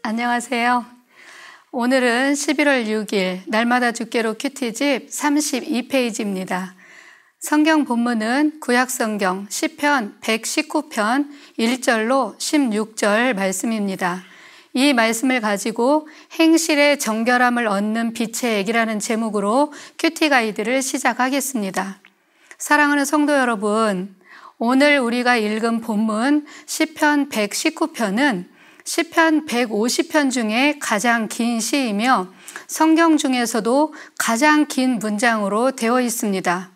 안녕하세요. 오늘은 11월 6일 날마다 주께로 큐티집 32페이지입니다. 성경 본문은 구약성경 시편 119편 1절로 16절 말씀입니다. 이 말씀을 가지고 행실의 정결함을 얻는 빛의 액이라는 제목으로 큐티 가이드를 시작하겠습니다. 사랑하는 성도 여러분, 오늘 우리가 읽은 본문 시편 119편은 시편 150편 중에 가장 긴 시이며 성경 중에서도 가장 긴 문장으로 되어 있습니다.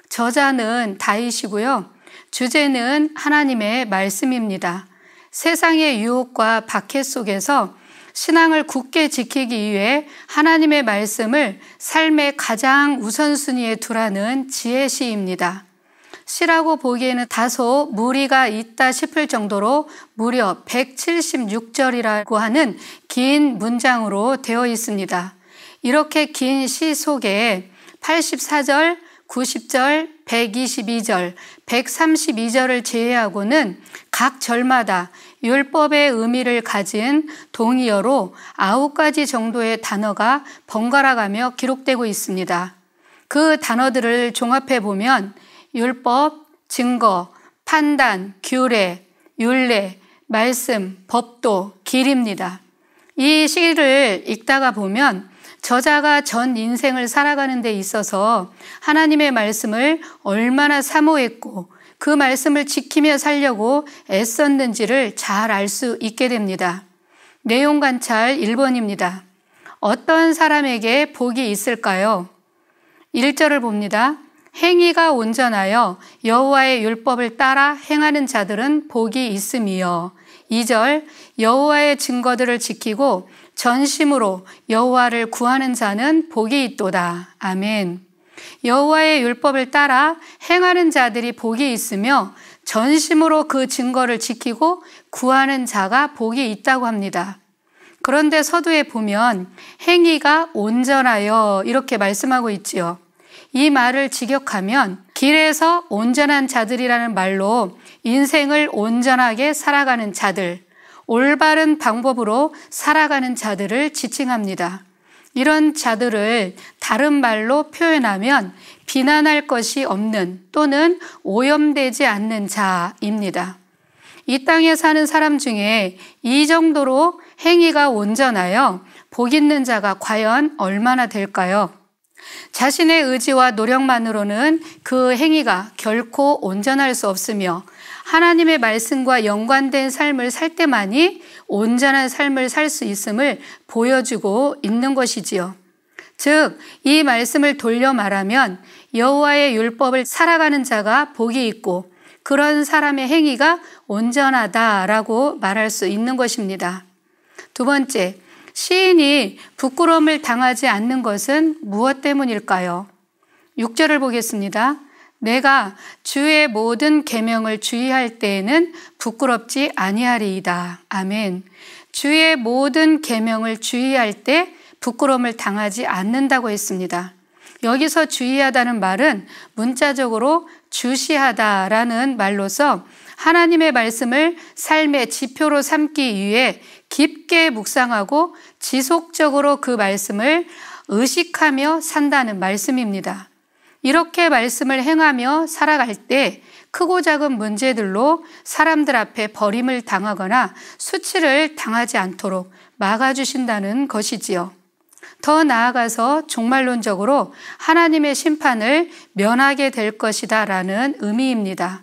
저자는 다윗이고요. 주제는 하나님의 말씀입니다. 세상의 유혹과 박해 속에서 신앙을 굳게 지키기 위해 하나님의 말씀을 삶의 가장 우선순위에 두라는 지혜시입니다. 시라고 보기에는 다소 무리가 있다 싶을 정도로 무려 176절이라고 하는 긴 문장으로 되어 있습니다. 이렇게 긴 시 속에 84절, 90절, 122절, 132절을 제외하고는 각 절마다 율법의 의미를 가진 동의어로 9가지 정도의 단어가 번갈아 가며 기록되고 있습니다. 그 단어들을 종합해 보면 율법, 증거, 판단, 규례, 율례, 말씀, 법도, 길입니다. 이 시를 읽다가 보면 저자가 전 인생을 살아가는 데 있어서 하나님의 말씀을 얼마나 사모했고 그 말씀을 지키며 살려고 애썼는지를 잘 알 수 있게 됩니다. 내용 관찰 1번입니다. 어떤 사람에게 복이 있을까요? 1절을 봅니다. 행위가 온전하여 여호와의 율법을 따라 행하는 자들은 복이 있음이요. 2절 여호와의 증거들을 지키고 전심으로 여호와를 구하는 자는 복이 있도다. 아멘. 여호와의 율법을 따라 행하는 자들이 복이 있으며 전심으로 그 증거를 지키고 구하는 자가 복이 있다고 합니다. 그런데 서두에 보면 행위가 온전하여 이렇게 말씀하고 있지요. 이 말을 직역하면 길에서 온전한 자들이라는 말로 인생을 온전하게 살아가는 자들, 올바른 방법으로 살아가는 자들을 지칭합니다. 이런 자들을 다른 말로 표현하면 비난할 것이 없는 또는 오염되지 않는 자입니다. 이 땅에 사는 사람 중에 이 정도로 행위가 온전하여 복 있는 자가 과연 얼마나 될까요? 자신의 의지와 노력만으로는 그 행위가 결코 온전할 수 없으며 하나님의 말씀과 연관된 삶을 살 때만이 온전한 삶을 살 수 있음을 보여주고 있는 것이지요. 즉, 이 말씀을 돌려 말하면 여호와의 율법을 살아가는 자가 복이 있고 그런 사람의 행위가 온전하다라고 말할 수 있는 것입니다. 두 번째, 시인이 부끄러움을 당하지 않는 것은 무엇 때문일까요? 6절을 보겠습니다. 내가 주의 모든 계명을 주의할 때에는 부끄럽지 아니하리이다. 아멘. 주의 모든 계명을 주의할 때 부끄러움을 당하지 않는다고 했습니다. 여기서 주의하다는 말은 문자적으로 주시하다라는 말로서 하나님의 말씀을 삶의 지표로 삼기 위해 깊게 묵상하고 지속적으로 그 말씀을 의식하며 산다는 말씀입니다. 이렇게 말씀을 행하며 살아갈 때 크고 작은 문제들로 사람들 앞에 버림을 당하거나 수치를 당하지 않도록 막아주신다는 것이지요. 더 나아가서 종말론적으로 하나님의 심판을 면하게 될 것이다 라는 의미입니다.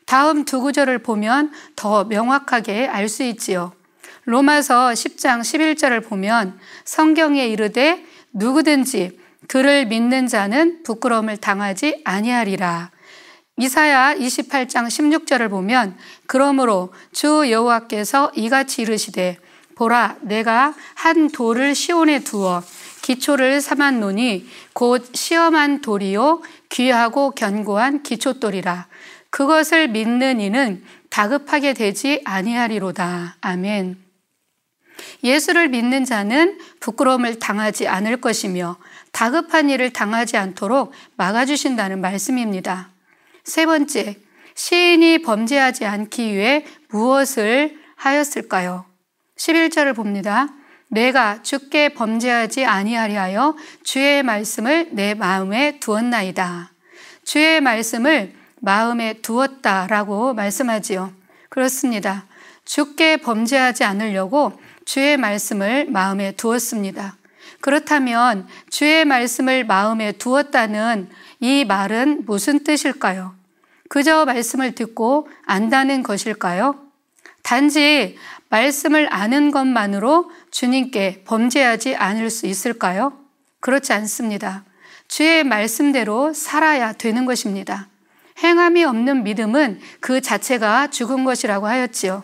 다음 두 구절을 보면 더 명확하게 알 수 있지요. 로마서 10장 11절을 보면 성경에 이르되 누구든지 그를 믿는 자는 부끄러움을 당하지 아니하리라. 이사야 28장 16절을 보면 그러므로 주 여호와께서 이같이 이르시되 보라 내가 한 돌을 시온에 두어 기초를 삼았노니 곧 시험한 돌이요 귀하고 견고한 기초돌이라. 그것을 믿는 이는 다급하게 되지 아니하리로다. 아멘. 예수를 믿는 자는 부끄러움을 당하지 않을 것이며 다급한 일을 당하지 않도록 막아주신다는 말씀입니다. 세 번째, 시인이 범죄하지 않기 위해 무엇을 하였을까요? 11절을 봅니다. 내가 주께 범죄하지 아니하리하여 주의 말씀을 내 마음에 두었나이다. 주의 말씀을 마음에 두었다라고 말씀하지요. 그렇습니다. 주께 범죄하지 않으려고 주의 말씀을 마음에 두었습니다. 그렇다면 주의 말씀을 마음에 두었다는 이 말은 무슨 뜻일까요? 그저 말씀을 듣고 안다는 것일까요? 단지 말씀을 아는 것만으로 주님께 범죄하지 않을 수 있을까요? 그렇지 않습니다. 주의 말씀대로 살아야 되는 것입니다. 행함이 없는 믿음은 그 자체가 죽은 것이라고 하였지요.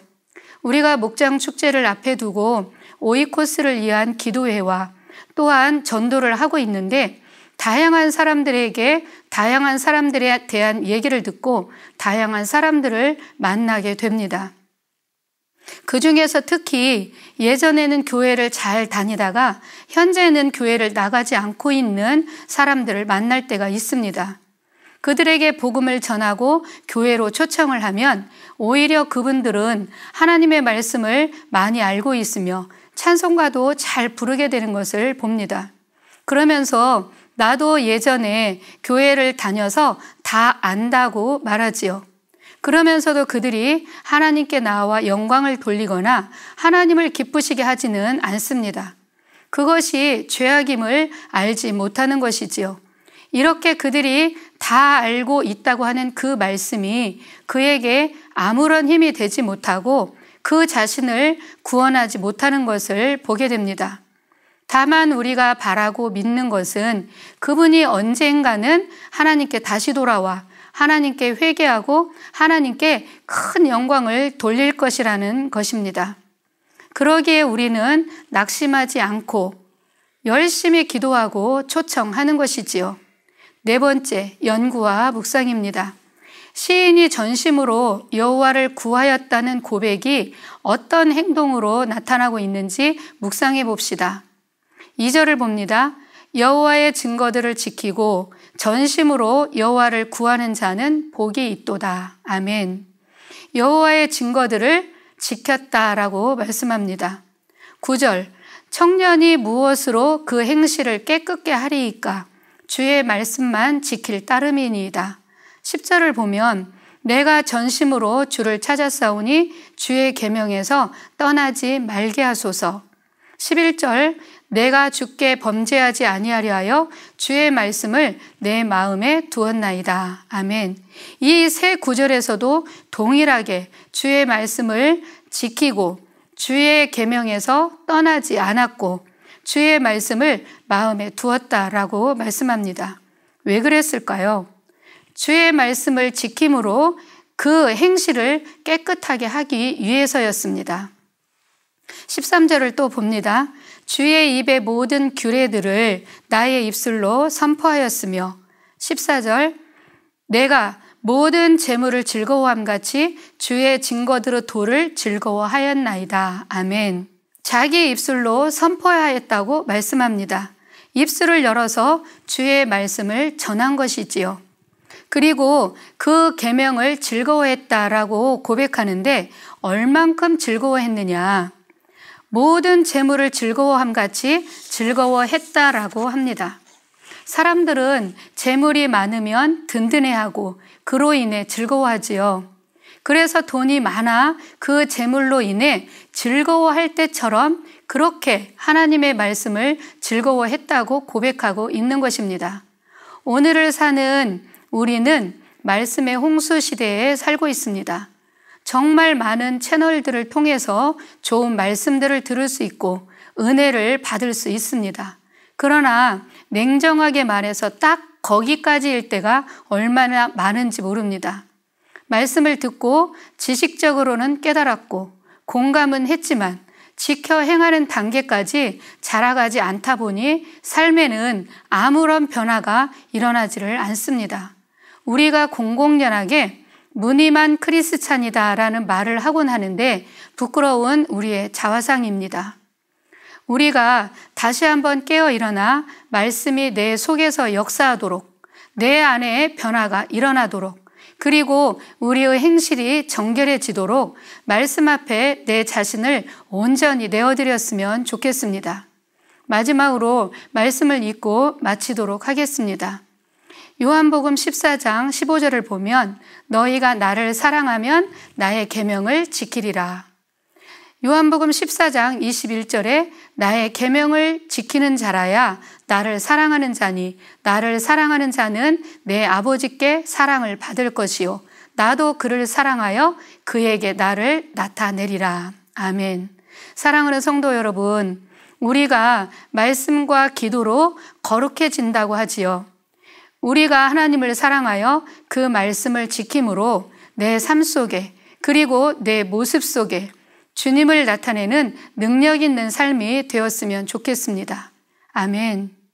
우리가 목장 축제를 앞에 두고 오이코스를 위한 기도회와 또한 전도를 하고 있는데 다양한 사람들에게 다양한 사람들에 대한 얘기를 듣고 다양한 사람들을 만나게 됩니다. 그 중에서 특히 예전에는 교회를 잘 다니다가 현재는 교회를 나가지 않고 있는 사람들을 만날 때가 있습니다. 그들에게 복음을 전하고 교회로 초청을 하면 오히려 그분들은 하나님의 말씀을 많이 알고 있으며 찬송가도 잘 부르게 되는 것을 봅니다. 그러면서 나도 예전에 교회를 다녀서 다 안다고 말하지요. 그러면서도 그들이 하나님께 나와 영광을 돌리거나 하나님을 기쁘시게 하지는 않습니다. 그것이 죄악임을 알지 못하는 것이지요. 이렇게 그들이 다 알고 있다고 하는 그 말씀이 그에게 아무런 힘이 되지 못하고 그 자신을 구원하지 못하는 것을 보게 됩니다. 다만 우리가 바라고 믿는 것은 그분이 언젠가는 하나님께 다시 돌아와 하나님께 회개하고 하나님께 큰 영광을 돌릴 것이라는 것입니다. 그러기에 우리는 낙심하지 않고 열심히 기도하고 초청하는 것이지요. 네 번째, 연구와 묵상입니다. 시인이 전심으로 여호와를 구하였다는 고백이 어떤 행동으로 나타나고 있는지 묵상해 봅시다. 2절을 봅니다. 여호와의 증거들을 지키고 전심으로 여호와를 구하는 자는 복이 있도다. 아멘. 여호와의 증거들을 지켰다라고 말씀합니다. 9절, 청년이 무엇으로 그 행실을 깨끗게 하리이까? 주의 말씀만 지킬 따름이니이다. 10절을 보면 내가 전심으로 주를 찾았사오니 주의 계명에서 떠나지 말게 하소서. 11절, 내가 주께 범죄하지 아니하려 하여 주의 말씀을 내 마음에 두었나이다. 아멘. 이 세 구절에서도 동일하게 주의 말씀을 지키고 주의 계명에서 떠나지 않았고 주의 말씀을 마음에 두었다라고 말씀합니다. 왜 그랬을까요? 주의 말씀을 지킴으로 그 행실을 깨끗하게 하기 위해서였습니다. 13절을 또 봅니다. 주의 입의 모든 규례들을 나의 입술로 선포하였으며 14절, 내가 모든 재물을 즐거워함같이 주의 증거대로 도를 즐거워하였나이다. 아멘. 자기 입술로 선포하였다고 말씀합니다. 입술을 열어서 주의 말씀을 전한 것이지요. 그리고 그 계명을 즐거워했다라고 고백하는데 얼만큼 즐거워했느냐? 모든 재물을 즐거워함같이 즐거워했다라고 합니다. 사람들은 재물이 많으면 든든해하고 그로 인해 즐거워하지요. 그래서 돈이 많아 그 재물로 인해 즐거워할 때처럼 그렇게 하나님의 말씀을 즐거워했다고 고백하고 있는 것입니다. 오늘을 사는 우리는 말씀의 홍수 시대에 살고 있습니다. 정말 많은 채널들을 통해서 좋은 말씀들을 들을 수 있고 은혜를 받을 수 있습니다. 그러나 냉정하게 말해서 딱 거기까지일 때가 얼마나 많은지 모릅니다. 말씀을 듣고 지식적으로는 깨달았고 공감은 했지만 지켜 행하는 단계까지 자라가지 않다 보니 삶에는 아무런 변화가 일어나지를 않습니다. 우리가 공공연하게 무늬만 크리스찬이다라는 말을 하곤 하는데 부끄러운 우리의 자화상입니다. 우리가 다시 한번 깨어 일어나 말씀이 내 속에서 역사하도록 내 안에 변화가 일어나도록 그리고 우리의 행실이 정결해지도록 말씀 앞에 내 자신을 온전히 내어드렸으면 좋겠습니다. 마지막으로 말씀을 읽고 마치도록 하겠습니다. 요한복음 14장 15절을 보면 너희가 나를 사랑하면 나의 계명을 지키리라. 요한복음 14장 21절에 나의 계명을 지키는 자라야 나를 사랑하는 자니 나를 사랑하는 자는 내 아버지께 사랑을 받을 것이요 나도 그를 사랑하여 그에게 나를 나타내리라. 아멘. 사랑하는 성도 여러분, 우리가 말씀과 기도로 거룩해진다고 하지요. 우리가 하나님을 사랑하여 그 말씀을 지킴으로 내 삶 속에 그리고 내 모습 속에 주님을 나타내는 능력 있는 삶이 되었으면 좋겠습니다. 아멘.